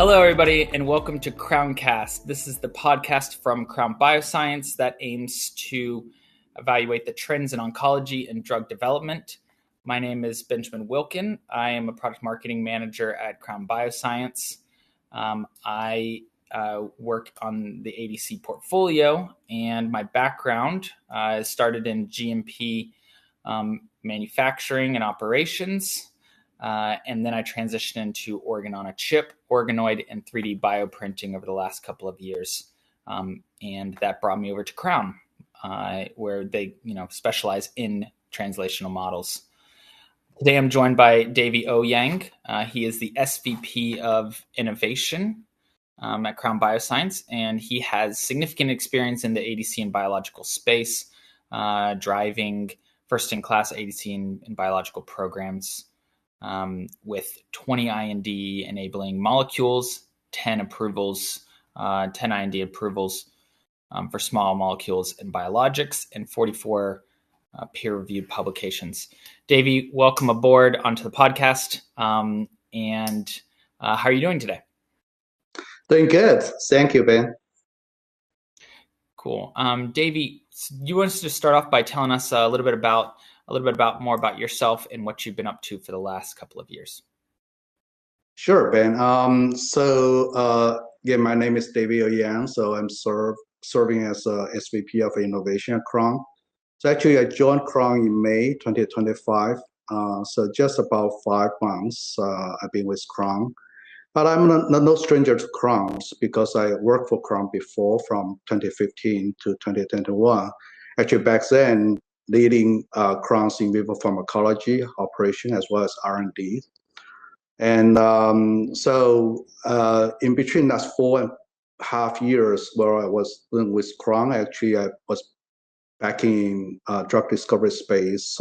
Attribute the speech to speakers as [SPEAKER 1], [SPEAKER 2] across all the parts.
[SPEAKER 1] Hello, everybody, and welcome to CrownCast. This is the podcast from Crown Bioscience that aims to evaluate the trends in oncology and drug development. My name is Benjamin Wilkin. I am a product marketing manager at Crown Bioscience. I work on the ADC portfolio, and my background started in GMP manufacturing and operations. And then I transitioned into organ on a chip, organoid, and 3D bioprinting over the last couple of years. And that brought me over to Crown, where they specialize in translational models. Today I'm joined by David Ouyang. He is the SVP of Innovation at Crown Bioscience, and he has significant experience in the ADC and biological space, driving first-in-class ADC and biological programs. With 20 IND enabling molecules, 10 approvals, 10 IND approvals for small molecules and biologics, and 44 peer-reviewed publications. Davey, welcome aboard onto the podcast. And how are you doing today?
[SPEAKER 2] Doing good. Thank you, Ben.
[SPEAKER 1] Cool. Davey, you want us to start off by telling us a little bit more about yourself and what you've been up to for the last couple of years.
[SPEAKER 2] Sure, Ben. My name is David Ouyang. So I'm serving as a SVP of Innovation at Crown. So actually, I joined Crown in May 2025. So just about 5 months I've been with Crown. But I'm no stranger to Crowns because I worked for Crown before from 2015 to 2021. Actually, back then, leading Crown's in vivo pharmacology operation as well as R&D. And in between that 4.5 years where I was with Crown, actually I was back in drug discovery space,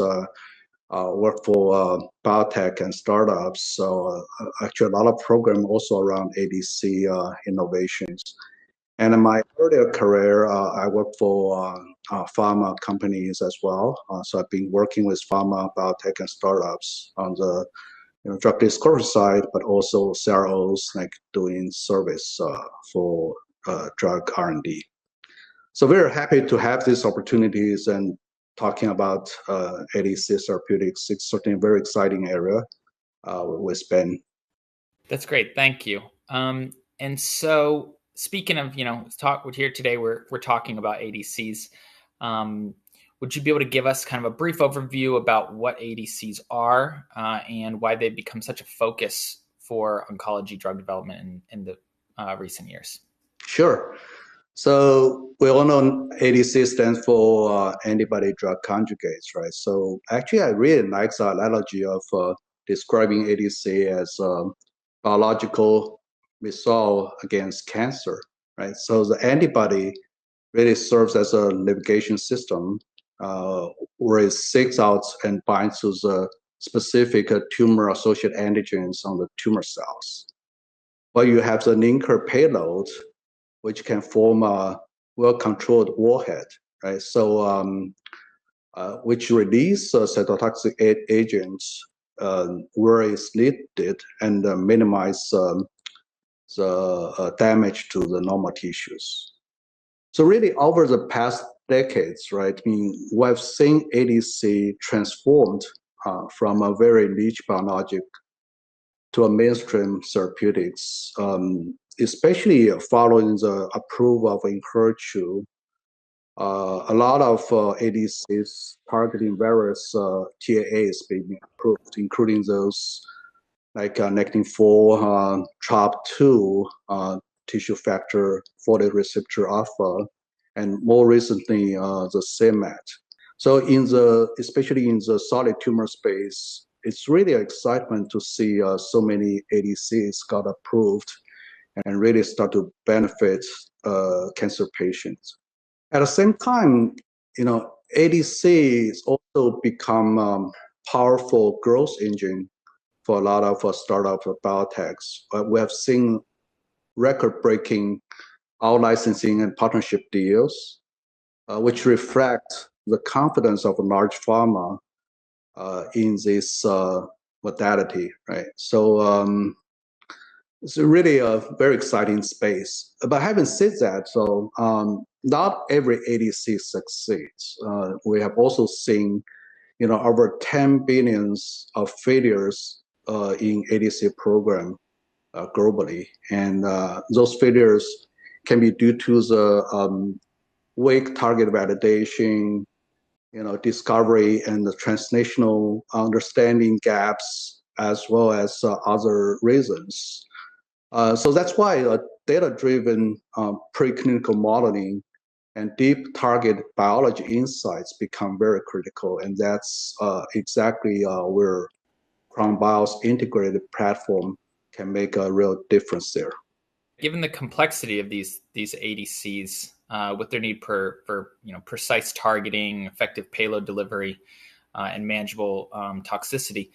[SPEAKER 2] worked for biotech and startups. So actually a lot of program also around ADC innovations. And in my earlier career, I worked for pharma companies as well. So I've been working with pharma, biotech, and startups on the drug discovery side, but also CROs like doing service for drug R&D. So we're happy to have these opportunities and talking about ADC therapeutics. It's certainly a very exciting area with Ben.
[SPEAKER 1] That's great. Thank you. And so speaking of, here today, we're talking about ADCs. Would you be able to give us kind of a brief overview about what ADCs are and why they've become such a focus for oncology drug development in the recent years?
[SPEAKER 2] Sure. So we all know ADC stands for antibody-drug conjugates, right? So actually, I really like the analogy of describing ADC as biological missile against cancer, right? So the antibody really serves as a navigation system where it seeks out and binds to the specific tumor-associated antigens on the tumor cells. While you have the linker payload, which can form a well-controlled warhead, right? So, which release cytotoxic agents where it's needed and minimize the damage to the normal tissues. So really over the past decades, right, we've seen ADC transformed from a very niche biologic to a mainstream therapeutics, especially following the approval of Enhertu. A lot of ADCs targeting various TAAs being approved, including those like Nectin-4, TROP2, tissue factor folate receptor alpha, and more recently the CMAT. So especially in the solid tumor space, it's really an excitement to see so many ADCs got approved and really start to benefit cancer patients. At the same time, ADCs also become powerful growth engine for a lot of startup biotechs. We have seen record-breaking out-licensing and partnership deals, which reflect the confidence of large pharma in this modality, right? So It's really a very exciting space. But having said that, so not every ADC succeeds. We have also seen, over 10 billions of failures in ADC program globally, and those failures can be due to the weak target validation, discovery and the translational understanding gaps, as well as other reasons. So that's why data-driven preclinical modeling and deep target biology insights become very critical, and that's exactly where Crown Bio's integrated platform can make a real difference there.
[SPEAKER 1] Given the complexity of these ADCs, with their need for precise targeting, effective payload delivery, and manageable toxicity,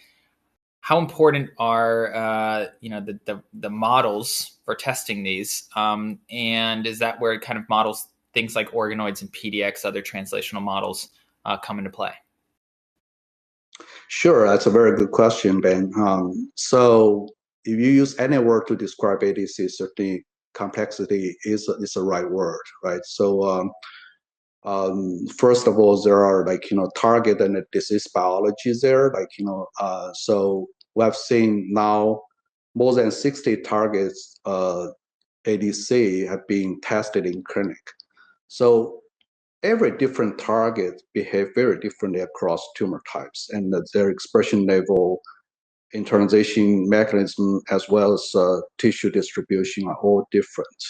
[SPEAKER 1] how important are the models for testing these? And is that where it kind of models things like organoids and PDX, other translational models, come into play?
[SPEAKER 2] Sure, that's a very good question, Ben. So if you use any word to describe ADC, certainly complexity is the right word, right? So first of all, there are target and disease biology there, so we have seen now more than 60 targets ADC have been tested in clinic. So every different target behave very differently across tumor types, and their expression level, internalization mechanism, as well as tissue distribution are all different.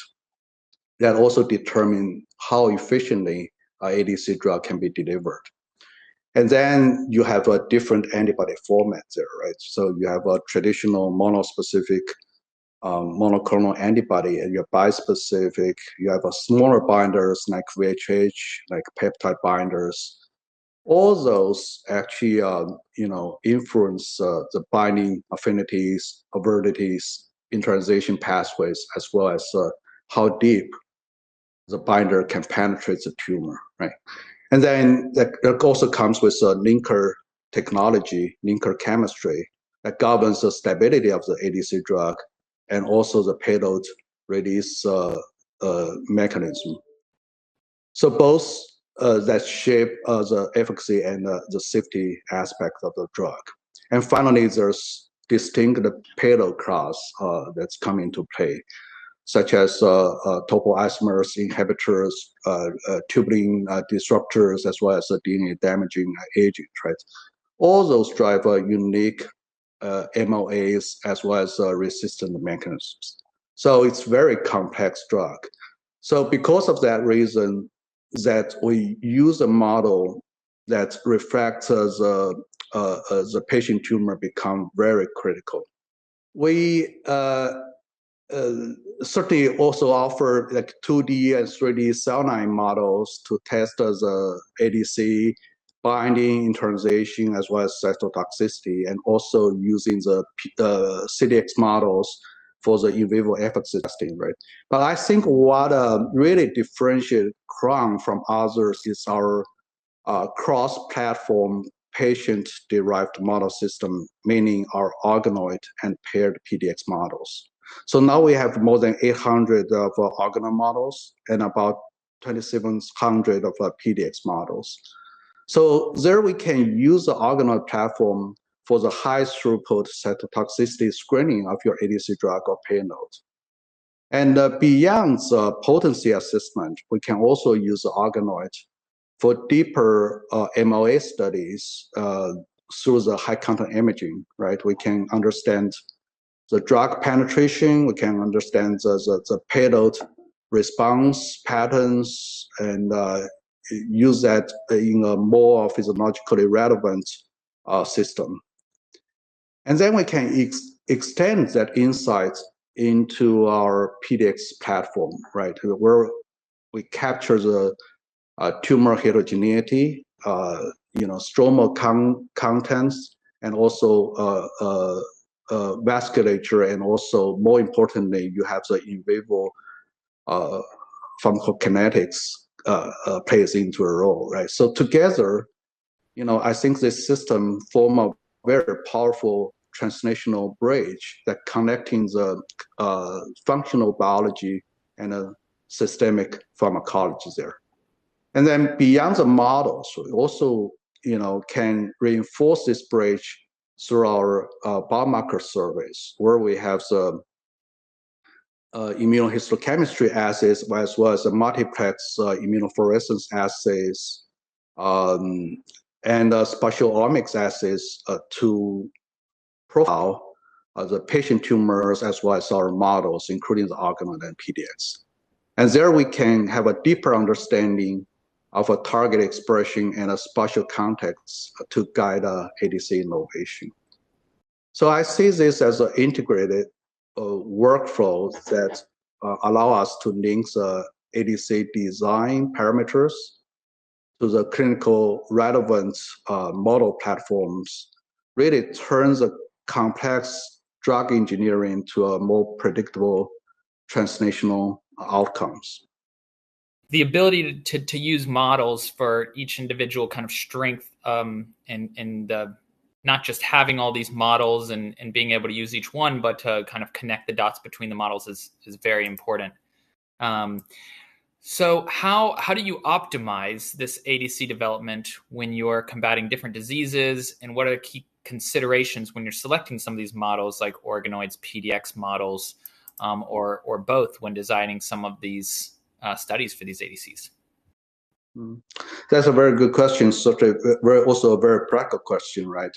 [SPEAKER 2] That also determine how efficiently ADC drug can be delivered. And then you have a different antibody format there, right? So you have a traditional monospecific monoclonal antibody, and your bispecific, you have a smaller binders like VHH, like peptide binders. All those actually, influence the binding affinities, avidities, internalization pathways, as well as how deep the binder can penetrate the tumor, right? And then that also comes with linker technology, linker chemistry that governs the stability of the ADC drug and also the payload release mechanism. So both that shape the efficacy and the safety aspect of the drug. And finally, there's distinct payload class that's come into play, such as topoisomerase inhibitors, tubulin disruptors, as well as DNA damaging agents, right? All those drive unique MOAs as well as resistant mechanisms. So it's very complex drug. So because of that reason, that we use a model that reflects the patient tumor become very critical. We certainly also offer 2D and 3D cell line models to test the ADC binding, internalization, as well as cytotoxicity, and also using the CDX models for the in vivo efficacy testing, right? But I think what really differentiates Crown from others is our cross-platform patient-derived model system, meaning our organoid and paired PDX models. So now we have more than 800 of organoid models and about 2,700 of PDX models. So there we can use the organoid platform for the high throughput cytotoxicity screening of your ADC drug or payload. And beyond the potency assessment, we can also use the organoid for deeper MOA studies through the high content imaging, right? We can understand the drug penetration, we can understand the payload response patterns, and use that in a more physiologically relevant system. And then we can extend that insight into our PDX platform, right? Where we capture the tumor heterogeneity, stromal contents, and also vasculature, and also more importantly, you have the in vivo pharmacokinetics plays into a role, right? So together, I think this system form a very powerful translational bridge that connecting the functional biology and systemic pharmacology there. And then beyond the models, we also can reinforce this bridge through our biomarker surveys, where we have the immunohistochemistry assays as well as the multiplex immunofluorescence assays and spatial omics assays to profile the patient tumors as well as our models, including the organoid and PDX. And there we can have a deeper understanding of a target expression and a spatial context to guide ADC innovation. So I see this as an integrated workflow that allow us to link the ADC design parameters to the clinical relevant model platforms, really turns the complex drug engineering to a more predictable translational outcomes.
[SPEAKER 1] The ability to use models for each individual kind of strength and not just having all these models and being able to use each one, but to kind of connect the dots between the models is very important. So how do you optimize this ADC development when you're combating different diseases, and what are the key considerations when you're selecting some of these models like organoids, PDX models, or both when designing some of these studies for these ADCs?
[SPEAKER 2] That's a very good question. So also a very practical question, right?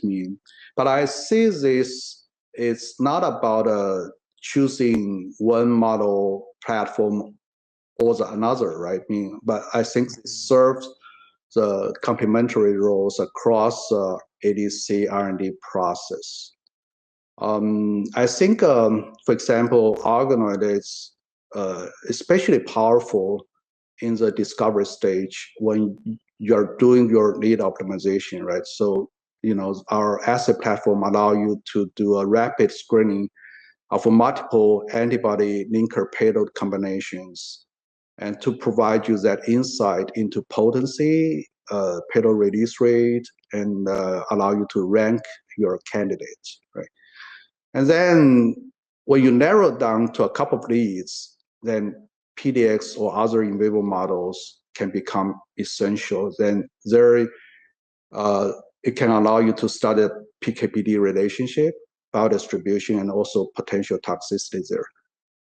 [SPEAKER 2] But I see this, it's not about choosing one model platform or another, right? But I think it serves the complementary roles across ADC R&D process. I think, for example, organoid is especially powerful in the discovery stage when you're doing your lead optimization, right? So, our asset platform allow you to do a rapid screening of multiple antibody linker payload combinations and to provide you that insight into potency, payload release rate, and allow you to rank your candidates, right? And then when you narrow down to a couple of leads, then PDX or other in vivo models can become essential. Then there, it can allow you to study PK/PD relationship, biodistribution, and also potential toxicity there.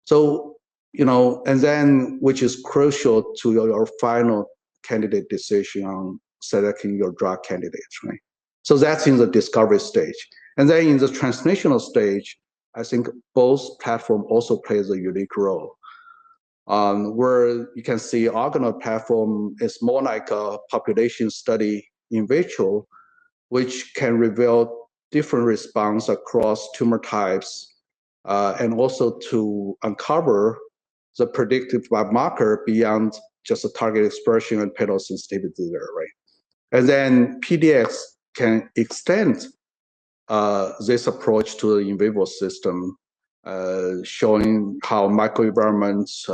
[SPEAKER 2] So, and then which is crucial to your final candidate decision on selecting your drug candidates, right? So that's in the discovery stage. And then in the translational stage, I think both platform also plays a unique role. Where you can see organoid platform is more like a population study in vitro, which can reveal different response across tumor types, and also to uncover the predictive biomarker beyond just the target expression and payload sensitivity there, right? And then PDX can extend this approach to the in vivo system, showing how microenvironments,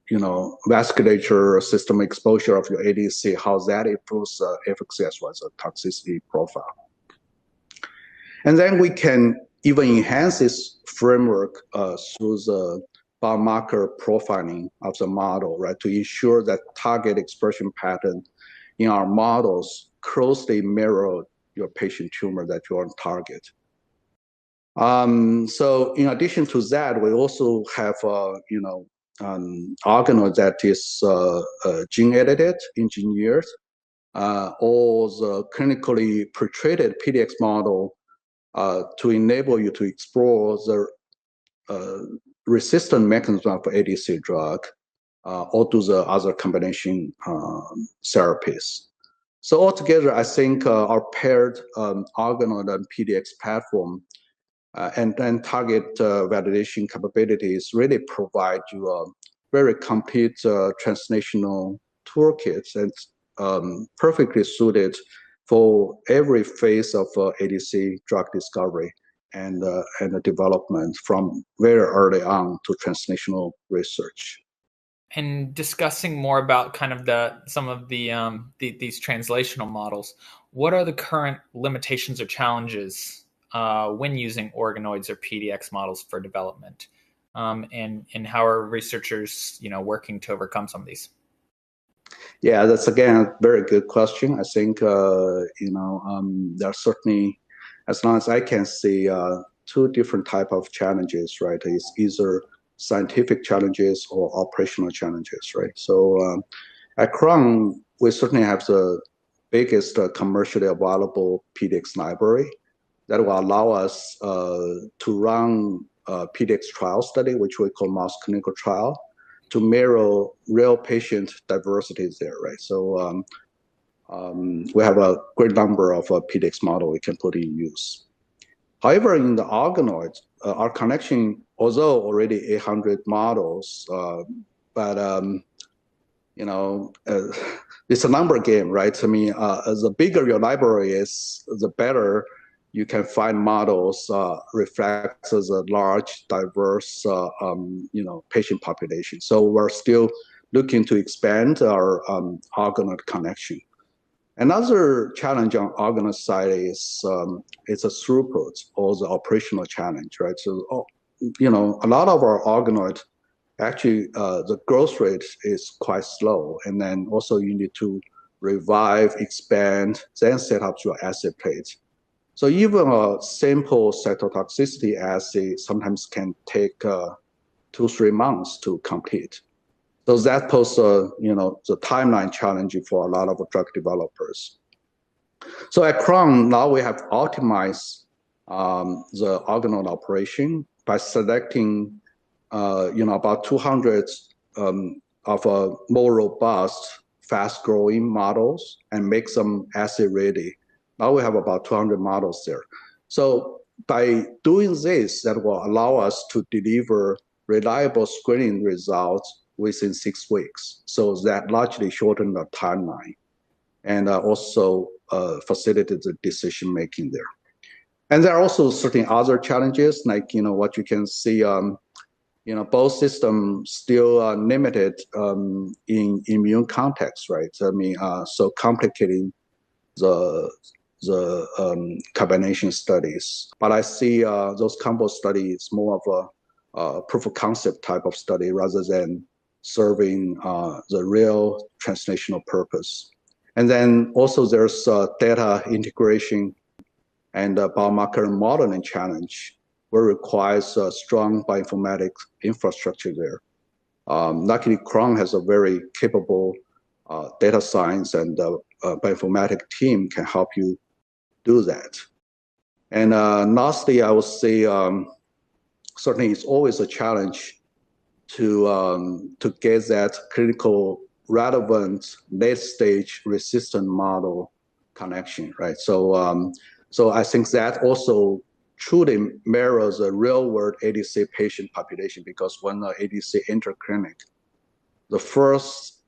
[SPEAKER 2] vasculature system exposure of your ADC, how that improves efficacy as well as the toxicity profile. And then we can even enhance this framework through the biomarker profiling of the model, right, to ensure that target expression pattern in our models closely mirror your patient tumor that you are on target. So in addition to that, we also have, organoid that is gene edited, engineered, or the clinically pretreated PDX model to enable you to explore the resistant mechanism of ADC drug or to the other combination therapies. So altogether, I think our paired organoid and PDX platform and then target validation capabilities really provide you a very complete translational toolkit and perfectly suited for every phase of ADC drug discovery and the development from very early on to translational research.
[SPEAKER 1] And discussing more about kind of some of these translational models, what are the current limitations or challenges when using organoids or PDX models for development? And how are researchers, working to overcome some of these?
[SPEAKER 2] Yeah, that's again a very good question. I think there are certainly, as long as I can see, two different type of challenges, right? It's either scientific challenges or operational challenges, right? So at Crown, we certainly have the biggest commercially available PDX library that will allow us to run a PDX trial study, which we call mouse clinical trial, to mirror real patient diversities there, right? So we have a great number of PDX model we can put in use. However, in the organoids, our connection, although already 800 models, but it's a number game, right? I mean, the bigger your library is, the better you can find models reflects as a large, diverse, patient population. So we're still looking to expand our organoid connection. Another challenge on organoid side is it's a throughput or the operational challenge, right? So, a lot of our organoid, actually, the growth rate is quite slow. And then also you need to revive, expand, then set up your assay plate. So even a simple cytotoxicity assay sometimes can take 2-3 months to complete. So that poses, the timeline challenge for a lot of drug developers. So at Crown, now we have optimized the organoid operation by selecting, about 200 of more robust, fast-growing models and make them assay ready. Now we have about 200 models there. So by doing this, that will allow us to deliver reliable screening results within 6 weeks. So that largely shortened the timeline and also facilitated the decision making there. And there are also certain other challenges, like what you can see. Both systems still are limited in immune context, right? I mean, so complicating the combination studies. But I see those combo studies more of a proof of concept type of study rather than serving the real translational purpose. And then also there's data integration and biomarker modeling challenge, where it requires a strong bioinformatics infrastructure there. Luckily, Crown has a very capable data science and bioinformatics team can help you do that. And lastly, I would say certainly it's always a challenge to get that clinical relevant late stage resistant model connection, right? So so I think that also truly mirrors a real world ADC patient population, because when the ADC enter clinic, the first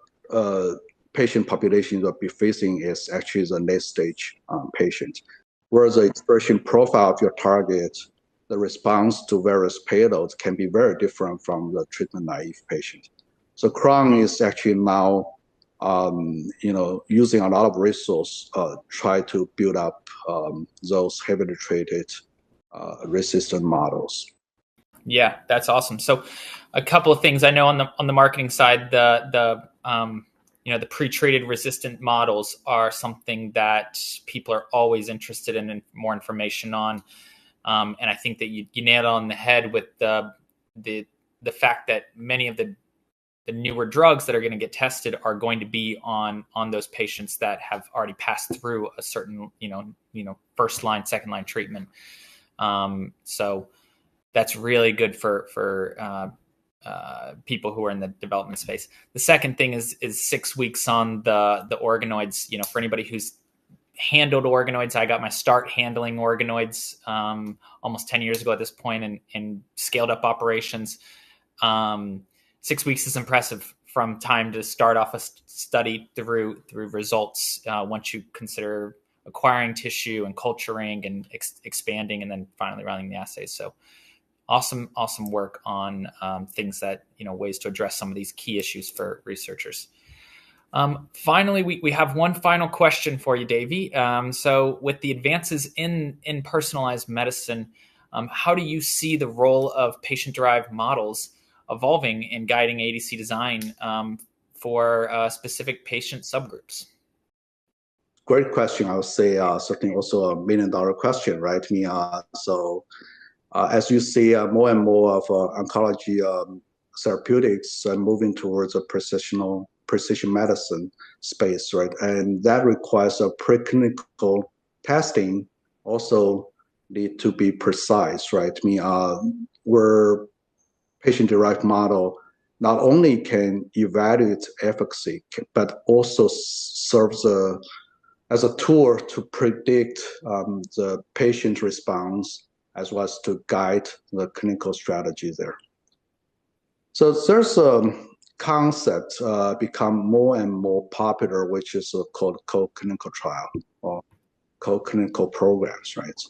[SPEAKER 2] patient population you'll be facing is actually the late stage patient, where the expression profile of your target, the response to various payloads can be very different from the treatment naive patient. So Crown is actually now, using a lot of resource, try to build up those heavily treated resistant models.
[SPEAKER 1] Yeah, that's awesome. So a couple of things I know on the marketing side, the pre-treated resistant models are something that people are always interested in more information on. And I think that you nailed it on the head with the fact that many of the newer drugs that are going to get tested are going to be on those patients that have already passed through a certain, first line, second line treatment. So that's really good for people who are in the development space. The second thing is 6 weeks on the organoids. For anybody who's handled organoids, I got my start handling organoids almost 10 years ago at this point, and scaled up operations. 6 weeks is impressive from time to start off a study through results. Once you consider acquiring tissue and culturing and expanding, and then finally running the assays. So awesome work on things that, ways to address some of these key issues for researchers. Finally, we have one final question for you, Davey. So with the advances in personalized medicine, how do you see the role of patient-derived models evolving in guiding ADC design for specific patient subgroups?
[SPEAKER 2] Great question. I would say certainly also $1 million question, right? As you see more and more of oncology therapeutics moving towards a precision medicine space, right? And that requires a preclinical testing also need to be precise, right? Where patient-derived model not only can evaluate efficacy, but also serves as a tool to predict the patient response as well as to guide the clinical strategy there. So there's a concept become more and more popular, which is called co-clinical trial or co-clinical programs, right?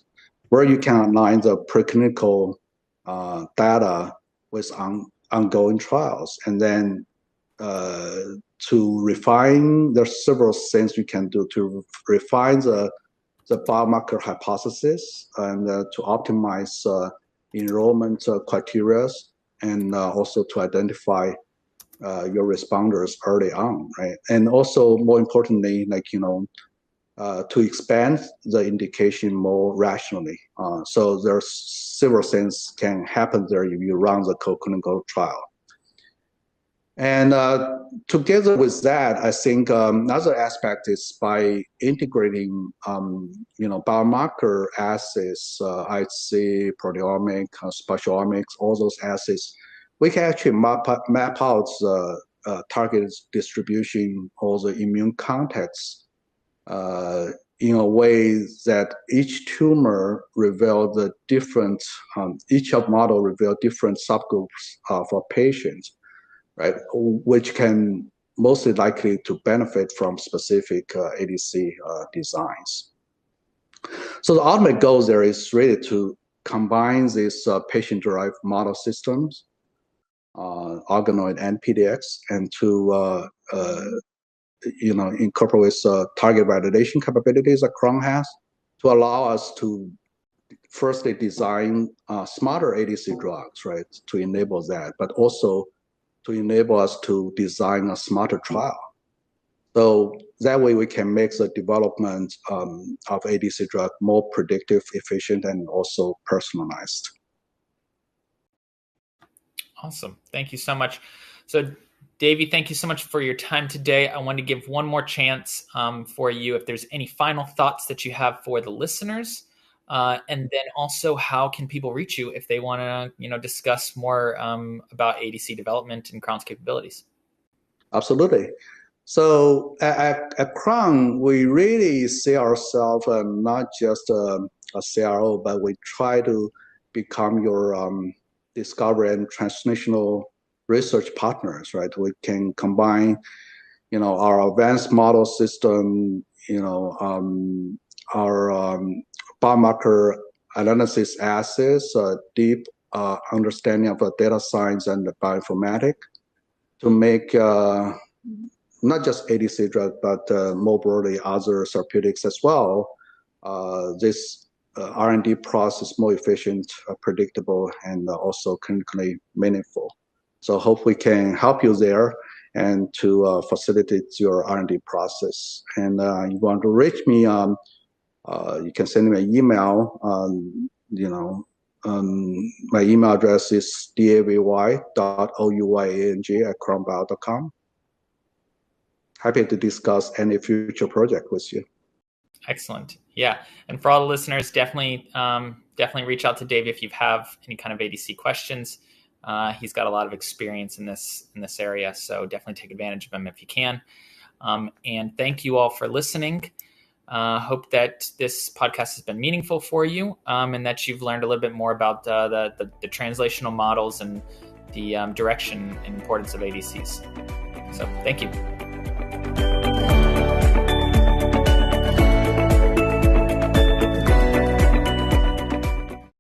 [SPEAKER 2] Where you can align the preclinical data with ongoing trials, and then to refine, there's several things you can do to refine the biomarker hypothesis and to optimize enrollment criteria, and also to identify your responders early on, right? And also, more importantly, to expand the indication more rationally. So there's several things can happen there if you run the co-clinical trial. And together with that, I think another aspect is by integrating, biomarker assays, IHC, proteomic, spatialomics, all those assays, we can actually map out the target distribution or the immune context in a way that each tumor reveal the different, each of model reveal different subgroups for patients, right? Which can mostly likely to benefit from specific ADC designs. So the ultimate goal there is really to combine these patient-derived model systems, organoid and PDX, and to incorporate target validation capabilities that Crown has to allow us to firstly design smarter ADC drugs, right, to enable that, but also to enable us to design a smarter trial. So that way we can make the development of ADC drug more predictive, efficient, and also personalized.
[SPEAKER 1] Awesome. Thank you so much. So Davey, thank you so much for your time today. I want to give one more chance for you if there's any final thoughts that you have for the listeners. And then also, how can people reach you if they want to, discuss more about ADC development and Crown's capabilities?
[SPEAKER 2] Absolutely. So at Crown, we really see ourselves not just a CRO, but we try to become your discovery and translational research partners, right? We can combine, our advanced model system, our biomarker analysis assays, deep understanding of the data science and the bioinformatics to make not just ADC drug, but more broadly other therapeutics as well. This R&D process more efficient, predictable, and also clinically meaningful. So hope we can help you there and to facilitate your R&D process. And you want to reach me, you can send me an email. My email address is davy.ouyang@crownbio.com. Happy to discuss any future project with you.
[SPEAKER 1] Excellent. Yeah. And for all the listeners, definitely reach out to Dave if you have any kind of ADC questions. He's got a lot of experience in this area, so definitely take advantage of him if you can. And thank you all for listening. Hope that this podcast has been meaningful for you, and that you've learned a little bit more about the translational models and the direction and importance of ADCs. So thank you.